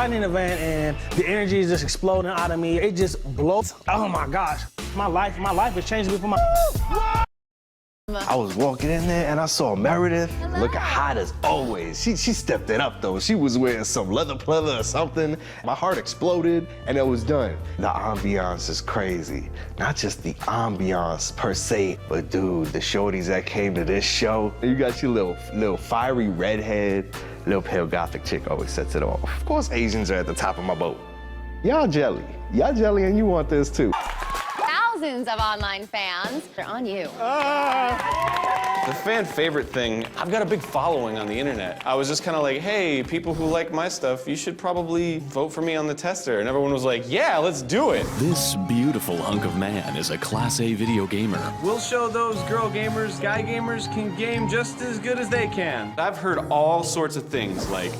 I'm in the van and the energy is just exploding out of me. It just blows. Oh my gosh. My life is changing before my. I was walking in there and I saw Meredith looking hot as always. She stepped it up though. She was wearing some leather pleather or something. My heart exploded and it was done. The ambiance is crazy. Not just the ambiance per se, but dude, the shorties that came to this show, you got your little fiery redhead, little pale gothic chick always sets it off. Of course Asians are at the top of my boat. Y'all jelly and you want this too. Thousands of online fans are on you. The fan favorite thing, I've got a big following on the internet. I was just kind of like, hey, people who like my stuff, you should probably vote for me on the tester. And everyone was like, yeah, let's do it. This beautiful hunk of man is a Class A video gamer. We'll show those girl gamers, guy gamers can game just as good as they can. I've heard all sorts of things like,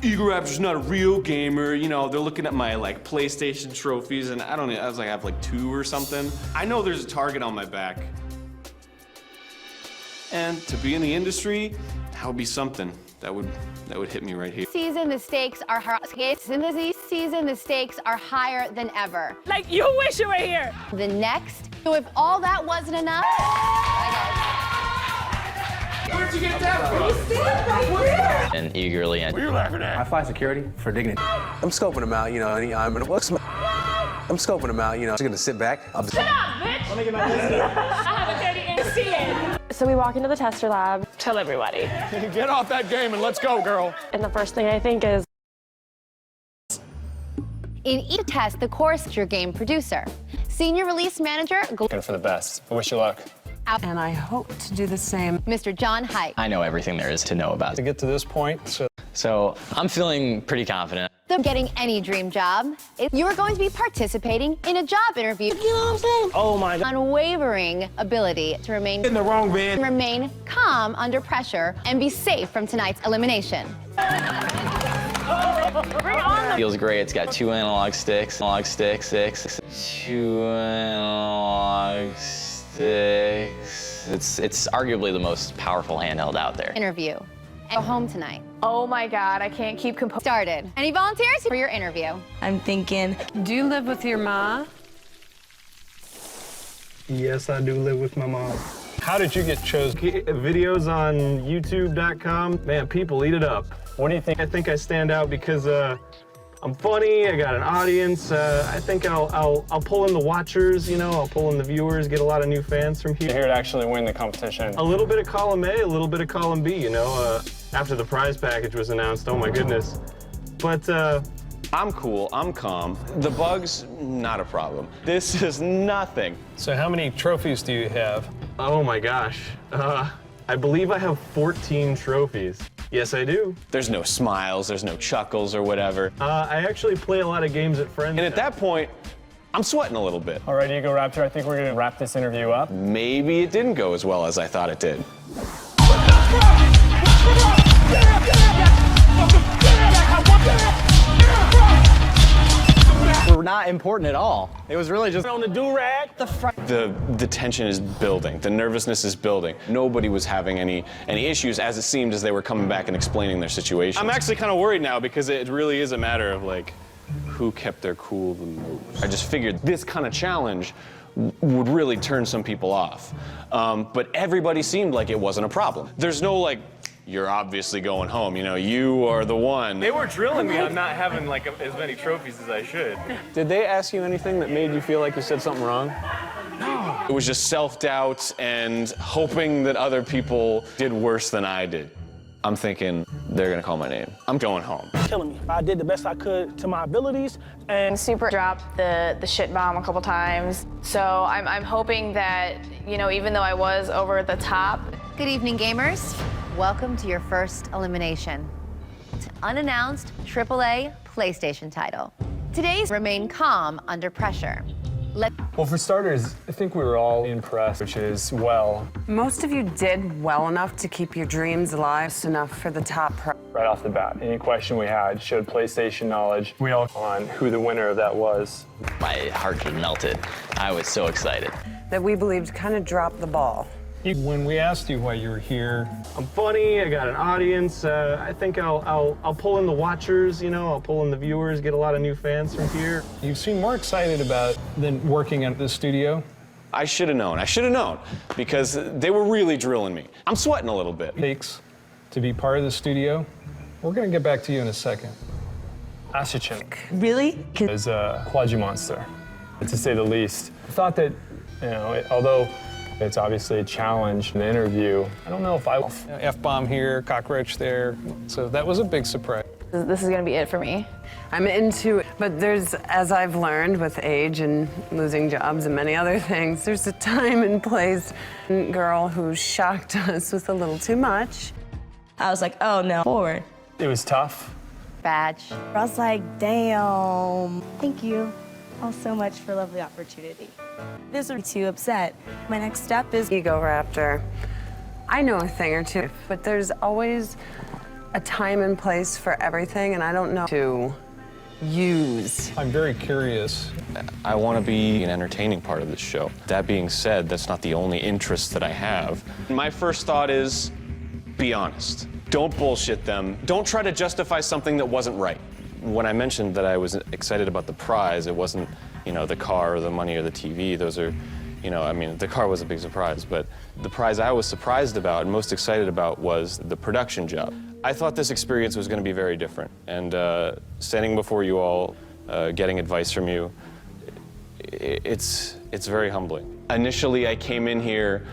Egoraptor's not a real gamer, you know, they're looking at my like PlayStation trophies and I was like, I have like 2 or something. I know there's a target on my back. And to be in the industry, that would be something that would hit me right here. Season, the stakes are higher. This season, the stakes are higher than ever. Like, you wish you were here. The next, so if all that wasn't enough, Where'd you get that from? You stand right there. And eagerly. What are you laughing at? I fly security for dignity. I'm scoping them out, you know, I'm scoping them out, you know, I'm just gonna sit back. Shut up, bitch! Let me get my I have a 30 in. So we walk into the tester lab. Tell everybody. Get off that game and let's go, girl. And the first thing I think is, in each test, the course is your game producer. Senior release manager, Looking for the best. I wish you luck. And I hope to do the same. Mr. John Hike. I know everything there is to know about To it. get to this point, So I'm feeling pretty confident. Getting any dream job, you are going to be participating in a job interview. You know what I'm saying? Oh my God. Unwavering ability to remain in the wrong van. Remain calm under pressure and be safe from tonight's elimination. Bring on the Feels great. It's got 2 analog sticks. 2 analog sticks. It's arguably the most powerful handheld out there. Interview. And go home tonight. oh my God, I can't keep composed. Started. Any volunteers for your interview? I'm thinking, do you live with your ma? Yes, I do live with my mom. How did you get chosen? Videos on YouTube.com. Man, people eat it up. What do you think? I think I stand out because I'm funny. I got an audience. I think I'll pull in the watchers. You know, I'll pull in the viewers. Get a lot of new fans from here. You're here to actually win the competition. A little bit of column A, a little bit of column B. You know, after the prize package was announced. Oh my goodness. But. I'm cool, I'm calm. The bugs, not a problem. This is nothing. So how many trophies do you have? Oh my gosh. I believe I have 14 trophies. Yes, I do. There's no smiles, there's no chuckles or whatever. I actually play a lot of games at friends. And at that point, I'm sweating a little bit. All right, Egoraptor, I think we're gonna wrap this interview up. Maybe it didn't go as well as I thought it did. We're not important at all. It was really just on the do-rag. The tension is building. The nervousness is building. Nobody was having any issues as it seemed as they were coming back and explaining their situation. I'm actually kind of worried now because it really is a matter of like, who kept their cool the most. I just figured this kind of challenge would really turn some people off. But everybody seemed like it wasn't a problem. There's no like, you're obviously going home, you know, you are the one. They were drilling me on not having like as many trophies as I should. Did they ask you anything that made you feel like you said something wrong? No. It was just self-doubt and hoping that other people did worse than I did. I'm thinking, they're gonna call my name. I'm going home. Killing me. I did the best I could to my abilities, and Super dropped the shit bomb a couple times. So I'm hoping that, you know, even though I was over the top. Good evening, gamers. Welcome to your first elimination. It's an unannounced AAA PlayStation title. Today's remain calm under pressure. Well, for starters, I think we were all impressed, which is, well, Most of you did well enough to keep your dreams alive, enough for the top prize. right off the bat. Any question we had showed PlayStation knowledge. We all on who the winner of that was. My heart just melted. I was so excited. That we believed kind of dropped the ball. When we asked you why you were here, I'm funny, I got an audience. I think I'll pull in the watchers, you know, I'll pull in the viewers, get a lot of new fans from here. You seem more excited about than working at the studio. I should have known, because they were really drilling me. I'm sweating a little bit. Takes to be part of the studio. We're gonna get back to you in a second. Asichin Really? is a quadgy monster, to say the least. I thought that, you know, although it's obviously a challenge in the interview, I don't know if I F-bomb here, cockroach there, so that was a big surprise. This is gonna be it for me. I'm into it, but there's, as I've learned with age and losing jobs and many other things, there's a time and place. Girl who shocked us with a little too much. I was like, oh no, forward. It was tough. Badge. I was like, damn. Thank you all so much for a lovely opportunity. This would be too upset. My next step is Egoraptor. I know a thing or two, but there's always a time and place for everything, and I don't know to use. I'm very curious. I want to be an entertaining part of this show. That being said, that's not the only interest that I have. My first thought is, be honest. Don't bullshit them. Don't try to justify something that wasn't right. When I mentioned that I was excited about the prize, it wasn't, you know, the car or the money or the TV. Those are, you know, I mean, the car was a big surprise, but the prize I was surprised about and most excited about was the production job. I thought this experience was going to be very different, and standing before you all, getting advice from you, it's very humbling. Initially, I came in here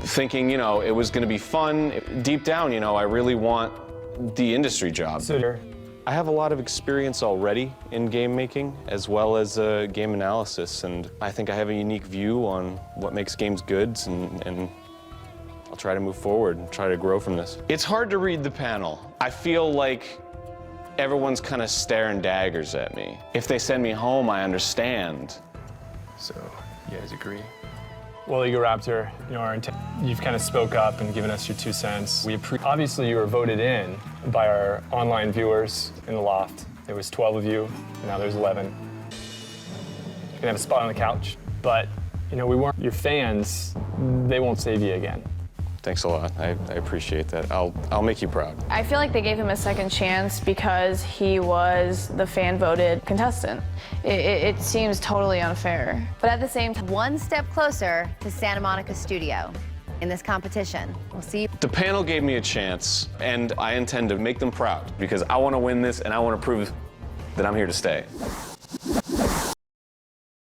thinking, you know, it was going to be fun. Deep down, you know, I really want the industry job. I have a lot of experience already in game making, as well as game analysis, and I think I have a unique view on what makes games good, and I'll try to move forward and try to grow from this. It's hard to read the panel. I feel like everyone's kind of staring daggers at me. If they send me home, I understand. So, you guys agree? Well, Egoraptor, you know, you've kind of spoke up and given us your 2 cents. Obviously, you were voted in by our online viewers in the loft. There was 12 of you, and now there's 11. You can have a spot on the couch, but, you know, we weren't your fans. They won't save you again. Thanks a lot. I appreciate that. I'll make you proud. I feel like they gave him a second chance because he was the fan-voted contestant. It seems totally unfair. But at the same time, one step closer to Santa Monica Studio in this competition. We'll see. The panel gave me a chance, and I intend to make them proud because I want to win this and I want to prove that I'm here to stay.